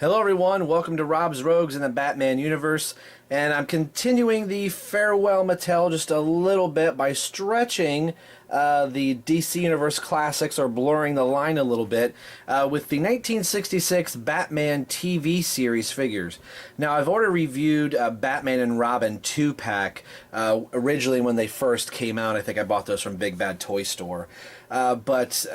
Hello everyone, welcome to Rob's Rogues in the Batman universe, and I'm continuing the Farewell Mattel just a little bit by stretching the DC Universe Classics, or blurring the line a little bit, with the 1966 Batman TV series figures. Now, I've already reviewed Batman and Robin 2-pack originally when they first came out. I think I bought those from Big Bad Toy Store. But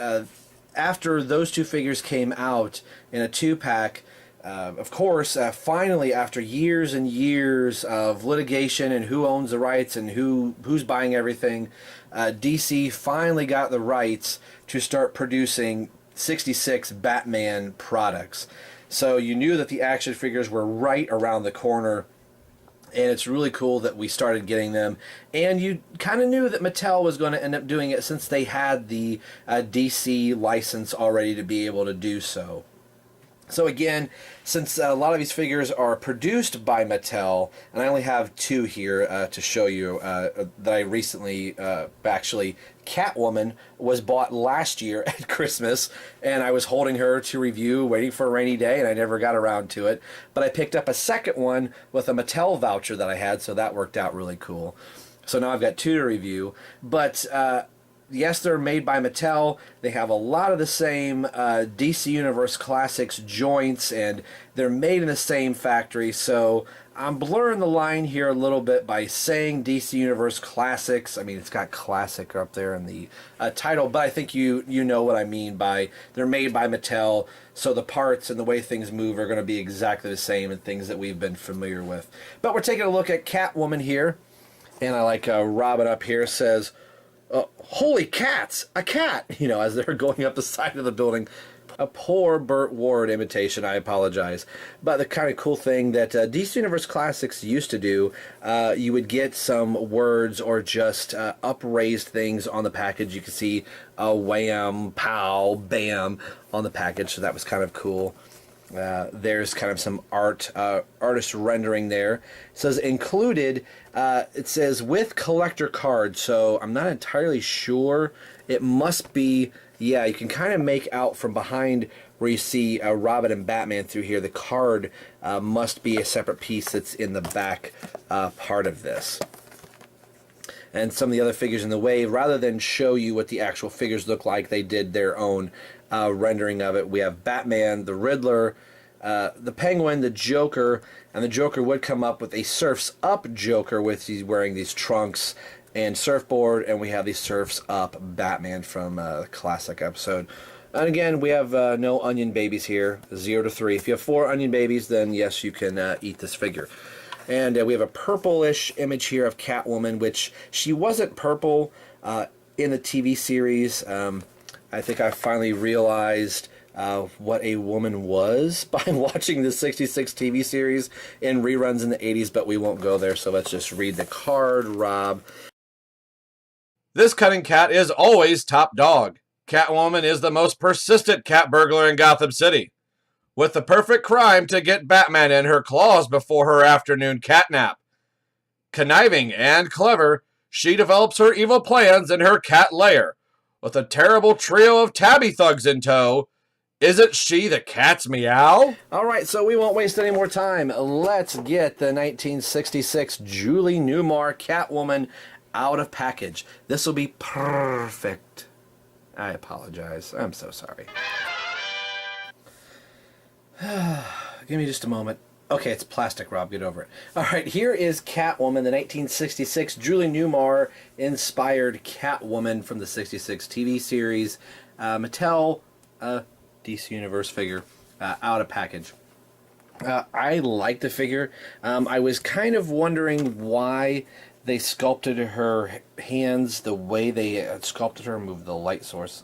after those two figures came out in a 2-pack, of course, finally, after years and years of litigation and who owns the rights and who's buying everything, DC finally got the rights to start producing 66 Batman products. So you knew that the action figures were right around the corner, and it's really cool that we started getting them. And you kind of knew that Mattel was going to end up doing it since they had the DC license already to be able to do so. So again, since a lot of these figures are produced by Mattel, and I only have two here to show you that I recently, actually, Catwoman was bought last year at Christmas, and I was holding her to review, waiting for a rainy day, and I never got around to it. But I picked up a second one with a Mattel voucher that I had, so that worked out really cool. So now I've got two to review, but yes, they're made by Mattel. They have a lot of the same DC Universe Classics joints, and they're made in the same factory. So I'm blurring the line here a little bit by saying DC Universe Classics. I mean, it's got classic up there in the title, but I think you know what I mean by they're made by Mattel. So the parts and the way things move are going to be exactly the same and things that we've been familiar with. But we're taking a look at Catwoman here, and I like Robin up here says, holy cats, a cat, as they're going up the side of the building. A poor Burt Ward imitation, I apologize. But the kind of cool thing that DC Universe Classics used to do, you would get some words or just upraised things on the package. You could see wham, pow, bam on the package, so that was kind of cool. There's kind of some artist rendering there. It says included, it says with collector card, so I'm not entirely sure. It must be, yeah, you can kind of make out from behind where you see Robin and Batman through here. The card must be a separate piece that's in the back part of this. And some of the other figures in the way, rather than show you what the actual figures look like, they did their own rendering of it. We have Batman, the Riddler, the Penguin, the Joker, and the Joker would come up with a Surf's Up Joker with he's wearing these trunks and surfboard, and we have the Surf's Up Batman from the classic episode. And again, we have no onion babies here, 0 to 3. If you have 4 onion babies, then yes, you can eat this figure. And we have a purplish image here of Catwoman, which she wasn't purple in the TV series. I think I finally realized what a woman was by watching the 66 TV series in reruns in the 80s, but we won't go there, so let's just read the card, Rob. This cunning cat is always top dog. Catwoman is the most persistent cat burglar in Gotham City, with the perfect crime to get Batman in her claws before her afternoon catnap. Conniving and clever, she develops her evil plans in her cat lair, with a terrible trio of tabby thugs in tow. Isn't she the cat's meow? All right, so we won't waste any more time. Let's get the 1966 Julie Newmar Catwoman out of package. This will be perfect. I apologize. I'm so sorry. Give me just a moment. Okay, it's plastic, Rob. Get over it. All right, here is Catwoman, the 1966 Julie Newmar inspired Catwoman from the 66 TV series. Mattel DC Universe figure out of package. I like the figure. I was kind of wondering why they sculpted her hands the way they sculpted her. Move the light source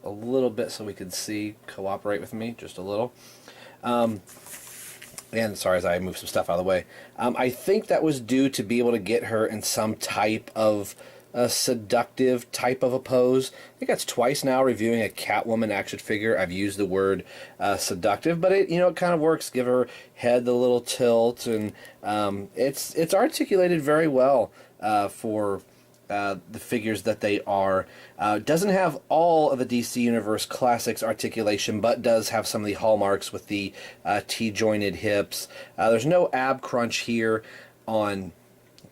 a little bit so we could see. Cooperate with me just a little. And sorry as I move some stuff out of the way. I think that was due to be able to get her in some type of a seductive type of a pose. I think that's twice now reviewing a Catwoman action figure I've used the word seductive, but it it kind of works. Give her head the little tilt, and it's articulated very well for the figures that they are. Doesn't have all of the DC Universe Classics articulation, but does have some of the hallmarks with the T-jointed hips. There's no ab crunch here on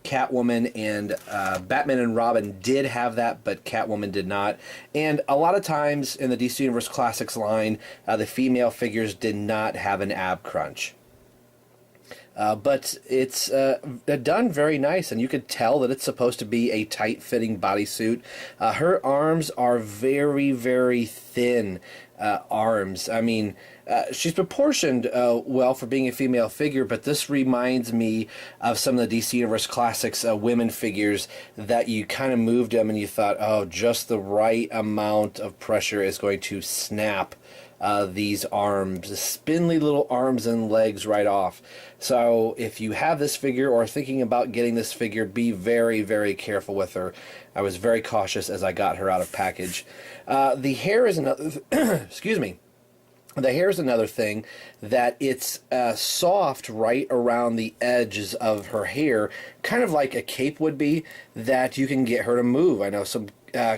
Catwoman, and Batman and Robin did have that, but Catwoman did not. And a lot of times in the DC Universe Classics line, the female figures did not have an ab crunch. But it's done very nice, and you could tell that it's supposed to be a tight-fitting bodysuit. Her arms are very, very thin arms. I mean, she's proportioned well for being a female figure, but this reminds me of some of the DC Universe Classics women figures that you kind of moved them and you thought, oh, just the right amount of pressure is going to snap these arms, the spindly little arms and legs right off. So if you have this figure or are thinking about getting this figure, be very, very careful with her. I was very cautious as I got her out of package. The hair is another, excuse me. The hair is another thing, that it's soft right around the edges of her hair, kind of like a cape would be, that you can get her to move. I know some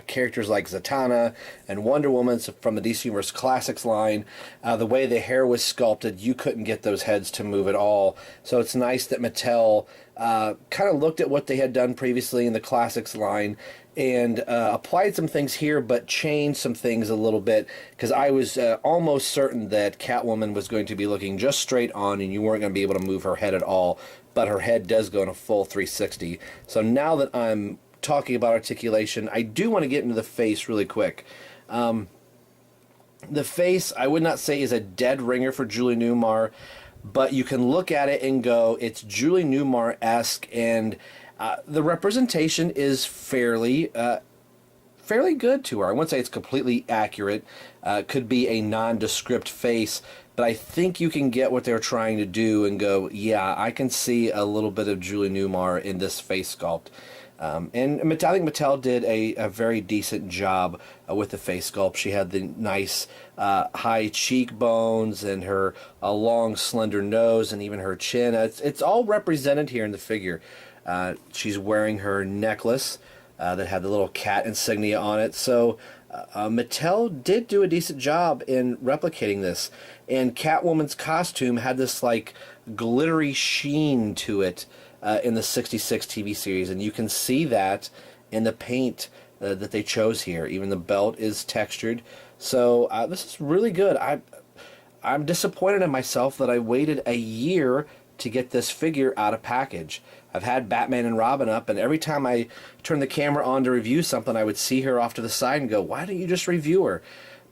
characters like Zatanna and Wonder Woman from the DC Universe Classics line, the way the hair was sculpted, you couldn't get those heads to move at all. So it's nice that Mattel kind of looked at what they had done previously in the Classics line and applied some things here, but changed some things a little bit, because I was almost certain that Catwoman was going to be looking just straight on and you weren't going to be able to move her head at all, but her head does go in a full 360. So now that I'm talking about articulation, I do want to get into the face really quick. The face, I would not say is a dead ringer for Julie Newmar, but you can look at it and go, it's Julie Newmar-esque, and the representation is fairly good to her. I wouldn't say it's completely accurate. Could be a nondescript face, but I think you can get what they're trying to do and go, yeah, I can see a little bit of Julie Newmar in this face sculpt. And I think Mattel did a very decent job with the face sculpt. She had the nice high cheekbones and her long slender nose and even her chin. It's all represented here in the figure. She's wearing her necklace that had the little cat insignia on it. So Mattel did do a decent job in replicating this. And Catwoman's costume had this like glittery sheen to it in the 66 TV series, and you can see that in the paint that they chose here. Even the belt is textured. So this is really good. I'm disappointed in myself that I waited a year to get this figure out of package. I've had Batman and Robin up, and every time I turn the camera on to review something, I would see her off to the side and go, why don't you just review her?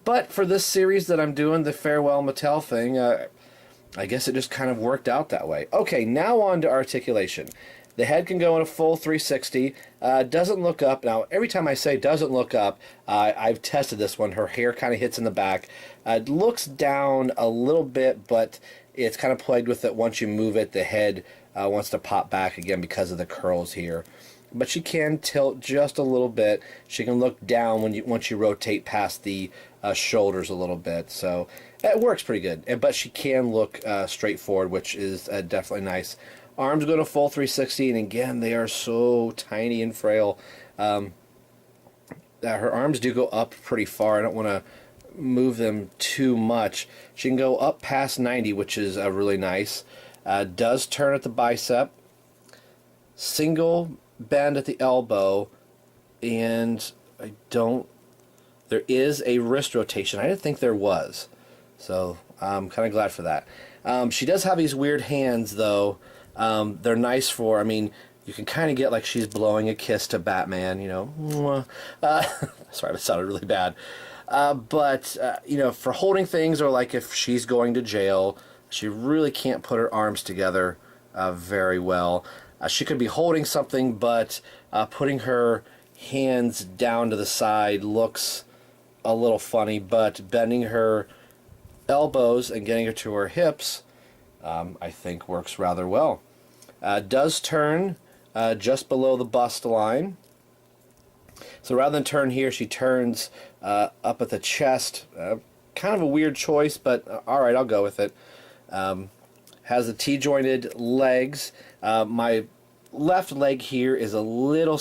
But for this series that I'm doing, the Farewell Mattel thing, I guess it just kind of worked out that way. Okay, now on to articulation. The head can go in a full 360. Doesn't look up. Now, every time I say doesn't look up, I've tested this one. Her hair kind of hits in the back. It looks down a little bit, but it's kind of plagued with it. Once you move it, the head wants to pop back again because of the curls here. But she can tilt just a little bit. She can look down once you rotate past the shoulders a little bit. So it works pretty good. But she can look straight forward, which is definitely nice. Arms go to full 360, and again, they are so tiny and frail. Her arms do go up pretty far. I don't want to move them too much. She can go up past 90, which is really nice. Does turn at the bicep. Single bend at the elbow, and there is a wrist rotation. I didn't think there was, so I'm kind of glad for that. She does have these weird hands, though. They're nice for, I mean, you can kind of get like she's blowing a kiss to Batman, you know. Sorry, that sounded really bad. But you know, for holding things, or like if she's going to jail, she really can't put her arms together very well. She could be holding something, but putting her hands down to the side looks a little funny, but bending her elbows and getting her to her hips, I think works rather well. Does turn just below the bust line. So rather than turn here, she turns up at the chest. Kind of a weird choice, but alright, I'll go with it. Has the T-jointed legs. My left leg here is a little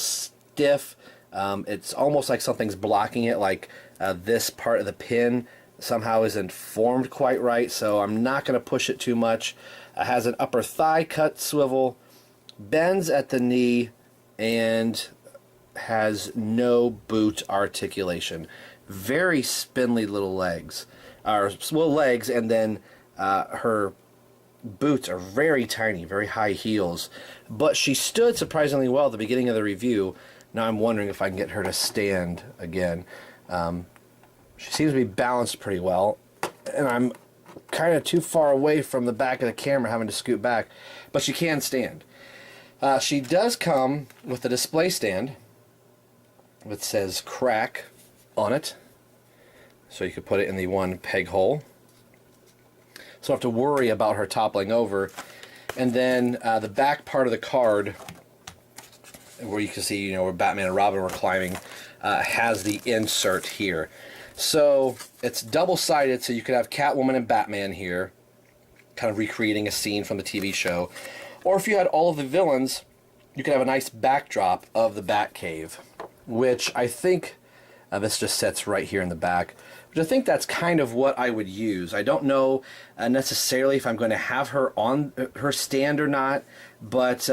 stiff. It's almost like something's blocking it, like this part of the pin somehow isn't formed quite right, so I'm not going to push it too much. It has an upper thigh cut swivel, bends at the knee, and has no boot articulation. Very spindly little legs, legs, and then her boots are very tiny, very high heels. But she stood surprisingly well at the beginning of the review. Now I'm wondering if I can get her to stand again. She seems to be balanced pretty well, and I'm kind of too far away from the back of the camera, having to scoot back, but she can stand. She does come with a display stand that says crack on it, so you could put it in the one peg hole, so don't have to worry about her toppling over. And then the back part of the card, where you can see, where Batman and Robin were climbing, has the insert here. So it's double-sided, so you could have Catwoman and Batman here, kind of recreating a scene from the TV show. Or if you had all of the villains, you could have a nice backdrop of the Batcave, which I think, this just sits right here in the back, which I think that's kind of what I would use. I don't know necessarily if I'm going to have her on her stand or not, but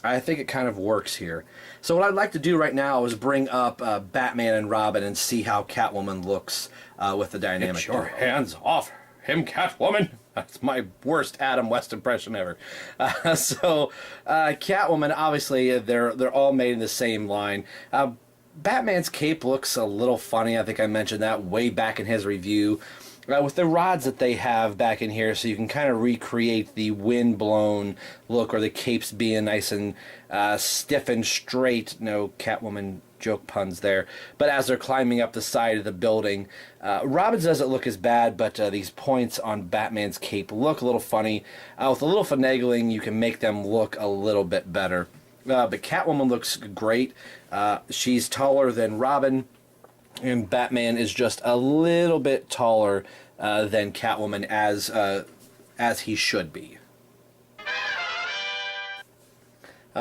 I think it kind of works here. So what I'd like to do right now is bring up Batman and Robin and see how Catwoman looks with the dynamic. Get your hands off him, Catwoman! That's my worst Adam West impression ever. Catwoman, obviously, they're all made in the same line. Batman's cape looks a little funny. I think I mentioned that way back in his review. With the rods that they have back in here, so you can kind of recreate the wind-blown look, or the capes being nice and stiff and straight. No Catwoman joke puns there. But as they're climbing up the side of the building, Robin's doesn't look as bad, but these points on Batman's cape look a little funny. With a little finagling, you can make them look a little bit better. But Catwoman looks great. She's taller than Robin, and Batman is just a little bit taller than Catwoman, as he should be.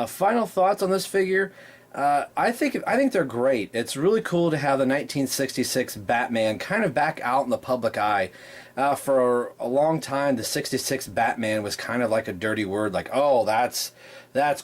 Final thoughts on this figure. I think they're great. It's really cool to have the 1966 Batman kind of back out in the public eye. For a long time, the 66 Batman was kind of like a dirty word, like, oh, that's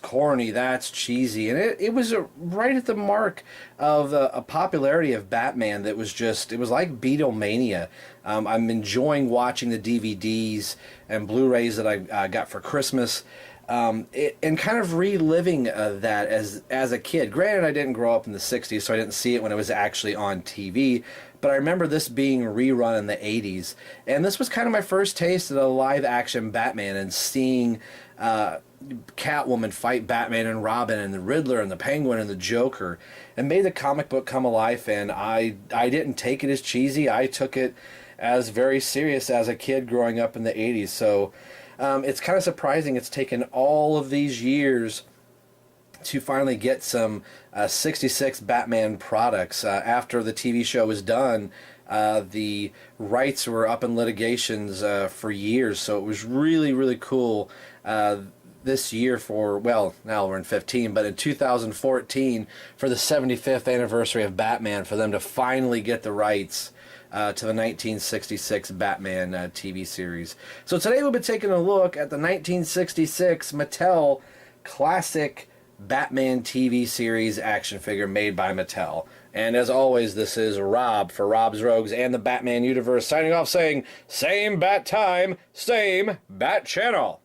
corny, that's cheesy. And it was right at the mark of a popularity of Batman that was it was like Beatlemania. I'm enjoying watching the DVDs and Blu-rays that I got for Christmas. And kind of reliving that as a kid. Granted, I didn't grow up in the 60s, so I didn't see it when it was actually on TV, but I remember this being rerun in the 80s, and this was kind of my first taste of a live-action Batman, and seeing Catwoman fight Batman and Robin and the Riddler and the Penguin and the Joker, and made the comic book come alive. And I didn't take it as cheesy. I took it as very serious as a kid growing up in the 80s, so it's kind of surprising it's taken all of these years to finally get some 66 Batman products. After the TV show was done, the rights were up in litigations for years, so it was really, really cool this year now we're in 15, but in 2014, for the 75th anniversary of Batman, for them to finally get the rights to the 1966 Batman TV series. So today we'll be taking a look at the 1966 Mattel Classic Batman TV series action figure made by Mattel. And as always, this is Rob for Rob's Rogues and the Batman Universe, signing off saying, same bat time, same bat channel.